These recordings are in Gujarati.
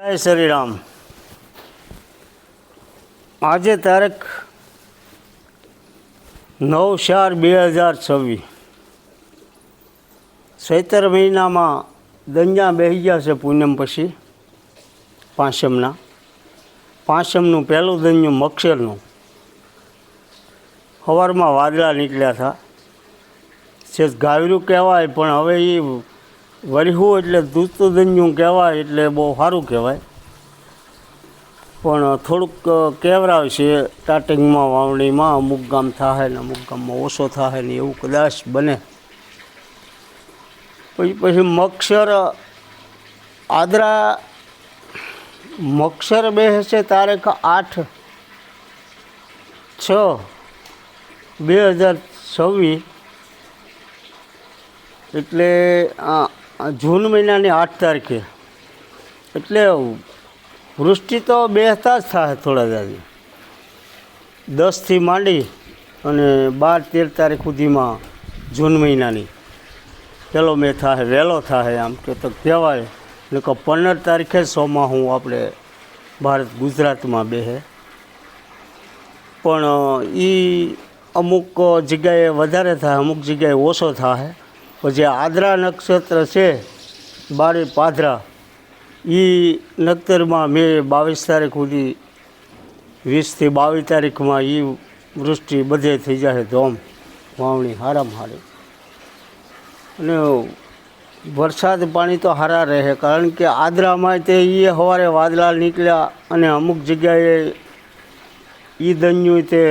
જય શ્રી રામ। આજે તારીખ 9/4/2026 ચૈત્ર મહિનામાં દંજા બેસી ગયા છે। પૂનમ પછી પાંચમનું પહેલું દંજું મક્ષરનું સવારમાં વાદળા નીકળ્યા હતા। છે ગાયરું કહેવાય, પણ હવે એ વરહું એટલે દૂધતું દંજું કહેવાય, એટલે બહુ સારું કહેવાય। પણ થોડુંક કેવરાવ છે સ્ટાર્ટિંગમાં વાવણીમાં, અમુક ગામ થાય ને અમુક ગામમાં ઓછો થાય ને એવું કદાચ બને। પછી મક્ષર આદરા મક્ષર બેસે તારીખ 8/6/2026 એટલે જૂન મહિનાની 8 તારીખે। એટલે વૃષ્ટિ તો બેસતા જ થાય થોડા દાદી, 10થી માંડી અને 12-13 તારીખ સુધીમાં જૂન મહિનાની પહેલો મેં થાય, વહેલો થાય આમ કે તો કહેવાય। ને કે 15 તારીખે ચોમાસું આપણે ભારત ગુજરાતમાં બેસે, પણ એ અમુક જગ્યાએ વધારે થાય, અમુક જગ્યાએ ઓછો થાય। પછી આદરા નક્ષત્ર છે, બારી પાદરા, એ નક્ષત્રમાં મેં 22 તારીખ સુધી 20થી 22 તારીખમાં એ વૃષ્ટિ બધે થઈ જાય ધોમ, વાવણી હારામાં હારી। અને વરસાદ પાણી તો સારા રહે, કારણ કે આદરામાં તે એ સવારે વાદળા નીકળ્યા અને અમુક જગ્યાએ એ દંજું તે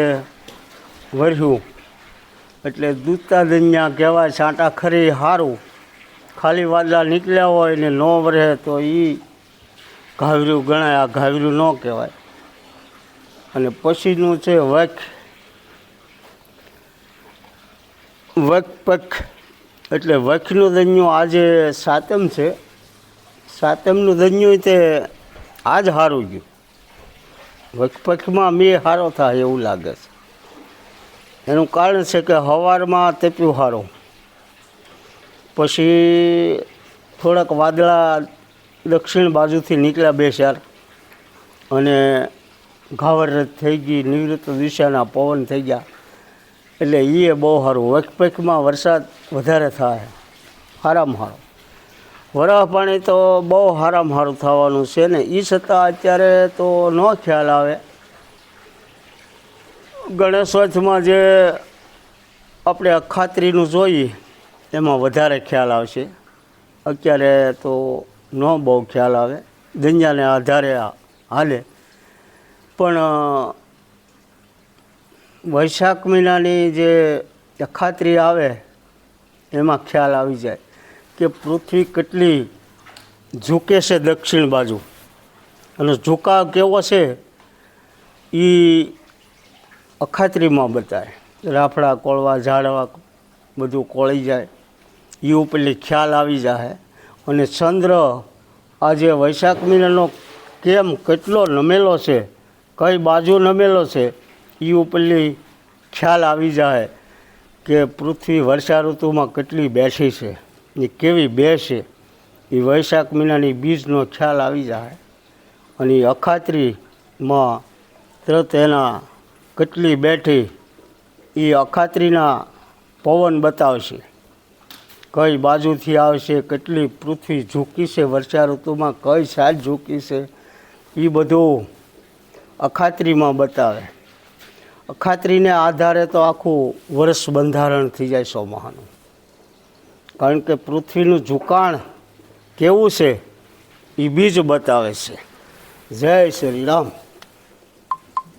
વર્યું, એટલે દૂધતા દંજા કહેવાય। છાંટા ખરી સારું, ખાલી વાદળા નીકળ્યા હોય ને ન વરે તો એ ઘાવર્યું ગણાય, આ ઘાવર્યું ન કહેવાય। અને પછીનું છે વખપખ, એટલે વખનું દંજું આજે સાતમ છે, સાતમનું દંજું તે આજ સારું ગયું। વખપખમાં મેં સારો થાય એવું લાગે છે। એનું કારણ છે કે સવારમાં તેપ્યું સારું, પછી થોડાક વાદળા દક્ષિણ બાજુથી નીકળ્યા 2-4 અને ઘાવરરત થઈ ગઈ, નિવૃત્ત દિશાના પવન થઈ ગયા, એટલે એ બહુ સારું। વખપખમાં વરસાદ વધારે થાય, સારામાં સારો। વરાહ પાણી તો બહુ સારામાં સારું થવાનું છે ને, એ છતાં અત્યારે તો ન ખ્યાલ આવે। ગણેશોત્સવમાં જે આપણે અખાત્રીનું જોઈએ એમાં વધારે ખ્યાલ આવશે, અત્યારે તો ન બહુ ખ્યાલ આવે, દંજાને આધારે હાલે। પણ વૈશાખ મહિનાની જે અખાત્રી આવે એમાં ખ્યાલ આવી જાય કે પૃથ્વી કેટલી ઝૂકે છે દક્ષિણ બાજુ, અને ઝુકાવ કેવો છે એ અખાત્રીમાં બતાવે। રાફડા કોળવા, ઝાડવા બધું કોળી જાય, એ ઉપરથી ખ્યાલ આવી જાય। અને ચંદ્ર આજે વૈશાખ મહિનાનો કેમ કેટલો નમેલો છે, કઈ બાજુ નમેલો છે, એ ઉપરથી ખ્યાલ આવી જાય કે પૃથ્વી વર્ષા ઋતુમાં કેટલી બેઠી છે, એ કેવી બેસે, એ વૈશાખ મહિનાની બીજનો ખ્યાલ આવી જાય। અને એ અખાત્રીમાં તરત એના કેટલી બેઠી એ અખાત્રીના પવન બતાવશે, કઈ બાજુથી આવશે, કેટલી પૃથ્વી ઝૂકી છે વર્ષા ઋતુમાં, કઈ સાઈડ ઝૂકી છે, એ બધું અખાત્રીમાં બતાવે। અખાત્રીને આધારે તો આખું વર્ષ બંધારણ થઈ જાય ચોમાસાનું, કારણ કે પૃથ્વીનું ઝુકાણ કેવું છે એ બીજ બતાવે છે। જય શ્રી રામ।